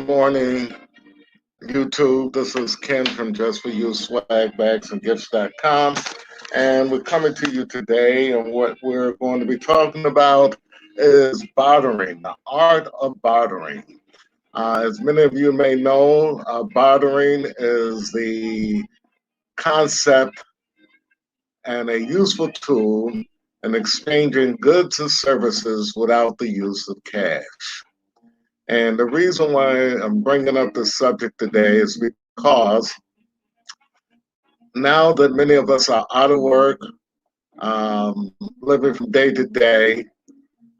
Good morning, YouTube. This is Ken from Just For You Swag Bags and Gifts.com. And we're coming to you today, and what we're going to be talking about is bartering, the art of bartering. As many of you may know, bartering is the concept and a useful tool in exchanging goods and services without the use of cash. And the reason why I'm bringing up this subject today is because now that many of us are out of work, living from day to day,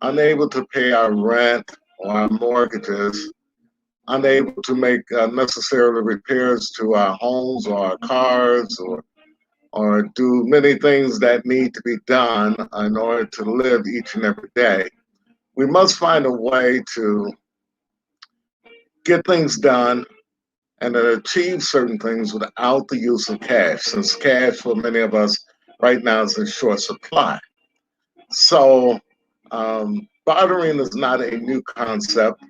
unable to pay our rent or our mortgages, unable to make necessarily repairs to our homes or our cars or do many things that need to be done in order to live each and every day, we must find a way to get things done and achieve certain things without the use of cash, since cash for many of us right now is in short supply. So, bartering is not a new concept.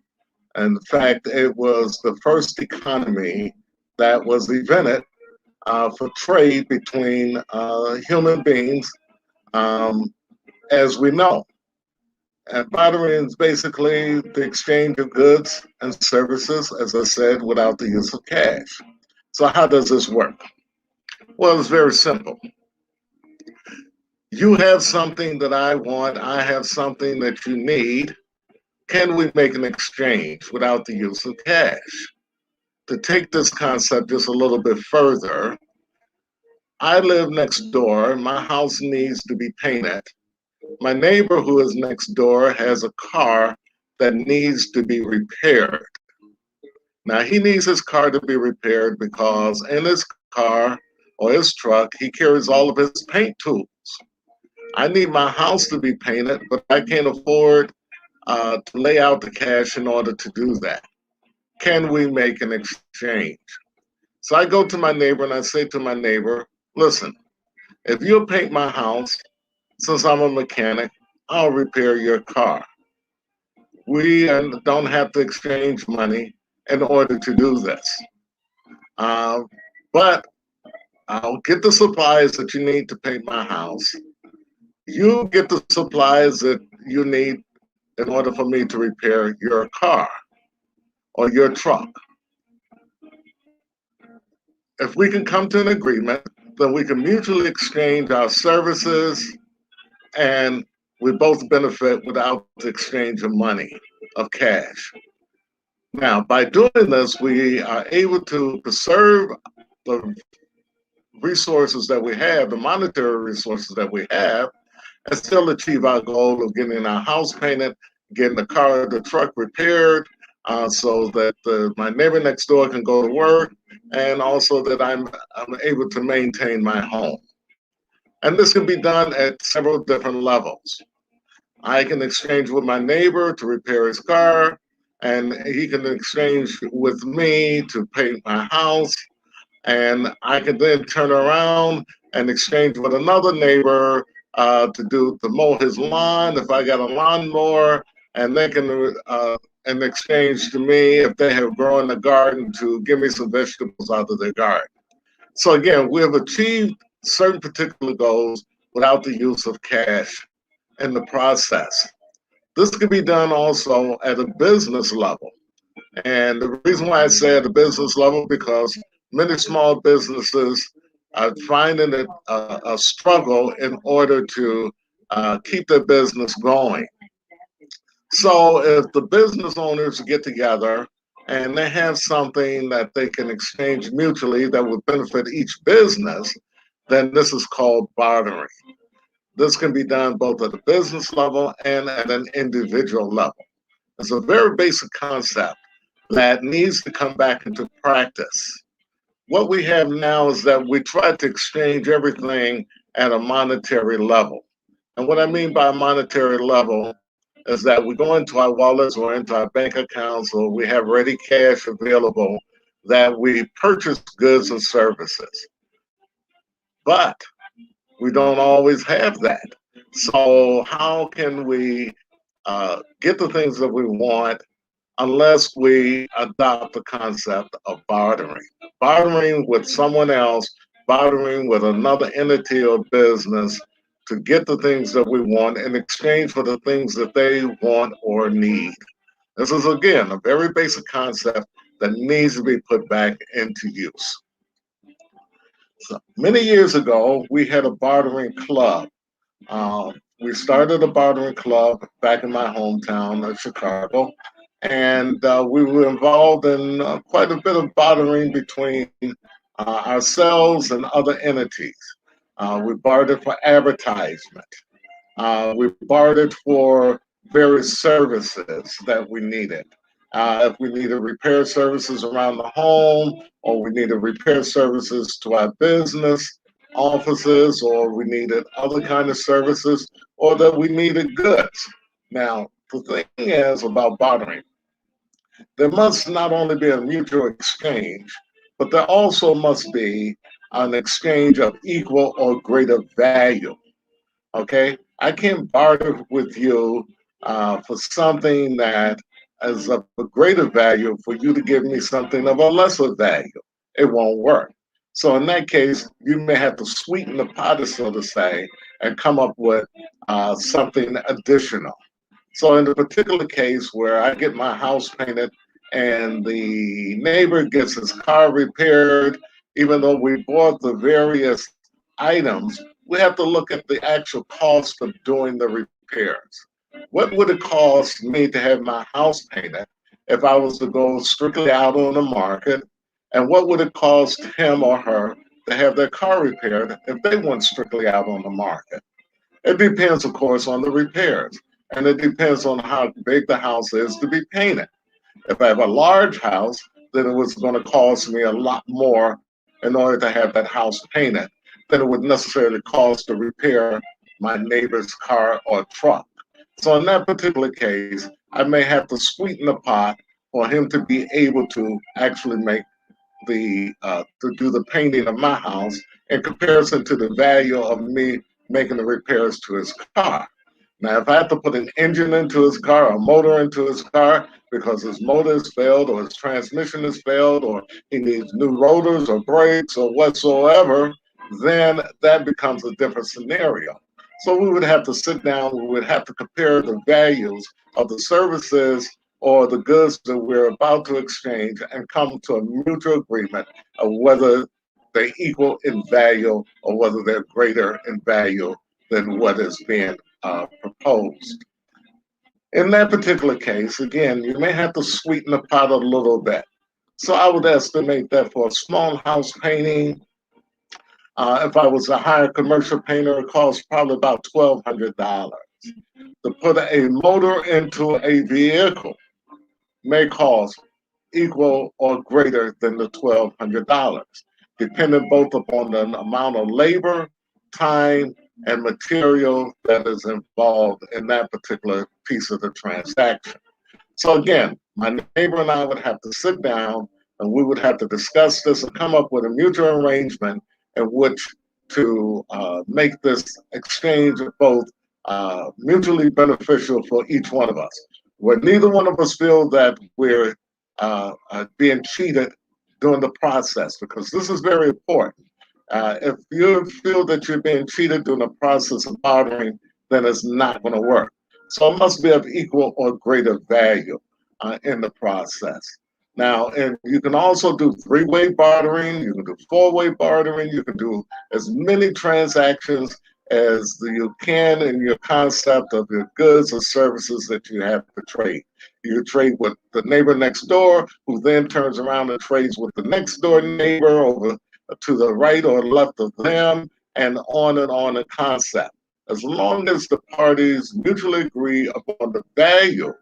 In fact, it was the first economy that was invented for trade between human beings, um, as we know. And bartering is basically the exchange of goods and services, as I said, without the use of cash. So, how does this work? Well, it's very simple. You have something that I want, I have something that you need. Can we make an exchange without the use of cash? To take this concept just a little bit further, I live next door. My house needs to be painted. My neighbor who is next door has a car that needs to be repaired. Now, he needs his car to be repaired because in his car or his truck, he carries all of his paint tools. I need my house to be painted, but I can't afford to lay out the cash in order to do that. Can we make an exchange? So I go to my neighbor and I say to my neighbor, listen, if you'll paint my house, since I'm a mechanic, I'll repair your car. We don't have to exchange money in order to do this. Uh, but I'll get the supplies that you need to paint my house. You get the supplies that you need in order for me to repair your car or your truck. If we can come to an agreement, then we can mutually exchange our services and we both benefit without the exchange of money, of cash. Now, by doing this, we are able to preserve the resources that we have, the monetary resources that we have, and still achieve our goal of getting our house painted, getting the car or the truck repaired, so that my neighbor next door can go to work, and also that I'm able to maintain my home. And this can be done at several different levels. I can exchange with my neighbor to repair his car, and he can exchange with me to paint my house, and I can then turn around and exchange with another neighbor to mow his lawn if I got a lawnmower, and they can in exchange to me if they have grown a garden to give me some vegetables out of their garden. So again, we have achieved certain particular goals without the use of cash in the process. This can be done also at a business level. And the reason why I say at a business level, because many small businesses are finding it a struggle in order to keep their business going. So if the business owners get together and they have something that they can exchange mutually that would benefit each business, then this is called bartering. This can be done both at a business level and at an individual level. It's a very basic concept that needs to come back into practice. What we have now is that we try to exchange everything at a monetary level. And what I mean by a monetary level is that we go into our wallets or into our bank accounts or we have ready cash available that we purchase goods and services. But we don't always have that. So, how can we get the things that we want unless we adopt the concept of bartering. Bartering with someone else, bartering with another entity or business to get the things that we want in exchange for the things that they want or need. This is, again, a very basic concept that needs to be put back into use. So, many years ago, we had a bartering club. We started a bartering club back in my hometown of Chicago, and we were involved in quite a bit of bartering between ourselves and other entities. We bartered for advertisement. We bartered for various services that we needed. If we needed repair services around the home, or we needed repair services to our business offices, or we needed other kind of services, or that we needed goods. Now, the thing is about bartering, there must not only be a mutual exchange, but there also must be an exchange of equal or greater value. Okay, I can't barter with you for something that is of a greater value for you to give me something of a lesser value. It won't work. So in that case, you may have to sweeten the pot, so to say, and come up with something additional. So in the particular case where I get my house painted and the neighbor gets his car repaired, even though we bought the various items, we have to look at the actual cost of doing the repairs. What would it cost me to have my house painted if I was to go strictly out on the market? And what would it cost him or her to have their car repaired if they went strictly out on the market? It depends, of course, on the repairs, and it depends on how big the house is to be painted. If I have a large house, then it was going to cost me a lot more in order to have that house painted than it would necessarily cost to repair my neighbor's car or truck. So in that particular case, I may have to sweeten the pot for him to be able to actually make to do the painting of my house in comparison to the value of me making the repairs to his car. Now, if I have to put an engine into his car, a motor into his car, because his motor has failed or his transmission has failed or he needs new rotors or brakes or whatsoever, then that becomes a different scenario. So we would have to sit down, we would have to compare the values of the services or the goods that we're about to exchange and come to a mutual agreement of whether they equal in value or whether they're greater in value than what is being proposed. In that particular case, again, you may have to sweeten the pot a little bit. So I would estimate that for a small house painting, if I was a hired commercial painter, it costs probably about $1,200. To put a motor into a vehicle may cost equal or greater than the $1,200, depending both upon the amount of labor, time, and material that is involved in that particular piece of the transaction. So again, my neighbor and I would have to sit down and we would have to discuss this and come up with a mutual arrangement in which to make this exchange both mutually beneficial for each one of us, where neither one of us feel that we're being cheated during the process, because this is very important. If you feel that you're being cheated during the process of bartering, then it's not going to work. So it must be of equal or greater value in the process. Now, and you can also do three-way bartering, you can do four-way bartering, you can do as many transactions as you can in your concept of your goods or services that you have to trade. You trade with the neighbor next door, who then turns around and trades with the next door neighbor over to the right or left of them, and on a concept. As long as the parties mutually agree upon the value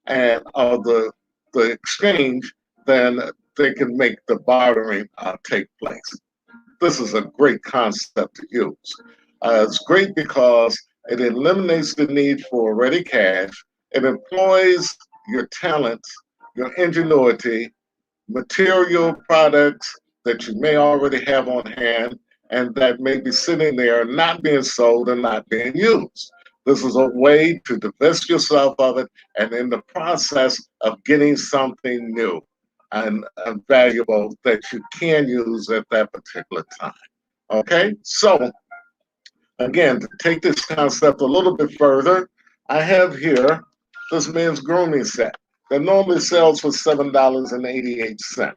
and of the exchange, then they can make the bartering take place. This is a great concept to use. It's great because it eliminates the need for ready cash. It employs your talents, your ingenuity, material products that you may already have on hand and that may be sitting there not being sold and not being used. This is a way to divest yourself of it and in the process of getting something new and valuable that you can use at that particular time. Okay, so again, to take this concept a little bit further, I have here this men's grooming set that normally sells for $7.88.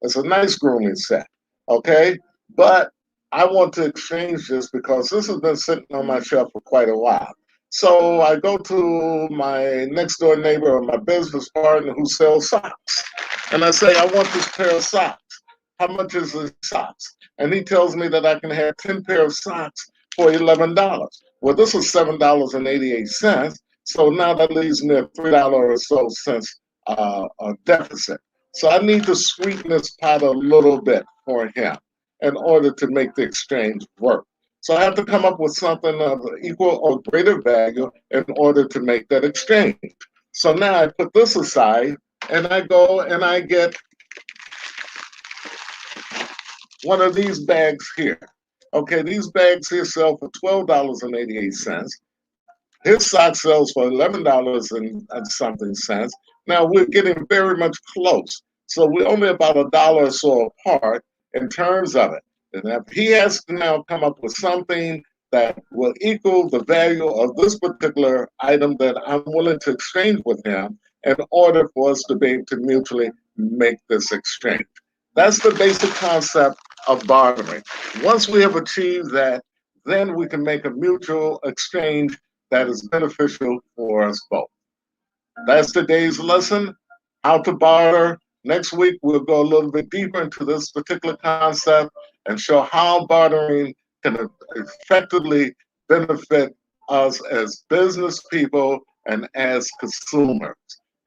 It's a nice grooming set, okay? But I want to exchange this because this has been sitting on my shelf for quite a while. So I go to my next door neighbor or my business partner who sells socks. And I say, I want this pair of socks. How much is the socks? And he tells me that I can have 10 pair of socks for $11. Well, this is $7.88. So now that leaves me a $3 or so cents deficit. So I need to sweeten this pot a little bit for him in order to make the exchange work. So I have to come up with something of equal or greater value in order to make that exchange. So now I put this aside and I go and I get one of these bags here. Okay, these bags here sell for $12.88. His sock sells for $11 and something cents. Now we're getting very much close. So we're only about $1 or so apart in terms of it. And if he has to now come up with something that will equal the value of this particular item that I'm willing to exchange with him in order for us to be able to mutually make this exchange. That's the basic concept of bartering. Once we have achieved that, then we can make a mutual exchange that is beneficial for us both. That's today's lesson, how to barter. Next week, we'll go a little bit deeper into this particular concept and show how bartering can effectively benefit us as business people and as consumers.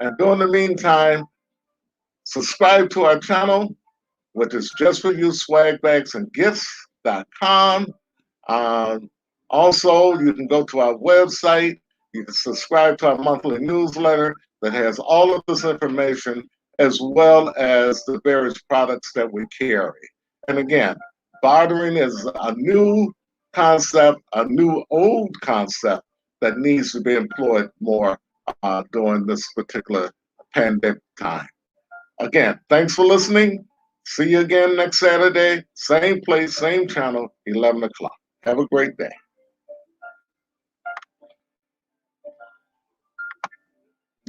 And during the meantime, subscribe to our channel, which is just for you, swagbagsandgifts.com. Also, you can go to our website. You can subscribe to our monthly newsletter that has all of this information as well as the various products that we carry. And again, bartering is a new concept, a new old concept that needs to be employed more during this particular pandemic time. Again, thanks for listening. See you again next Saturday, same place, same channel, 11 o'clock. Have a great day.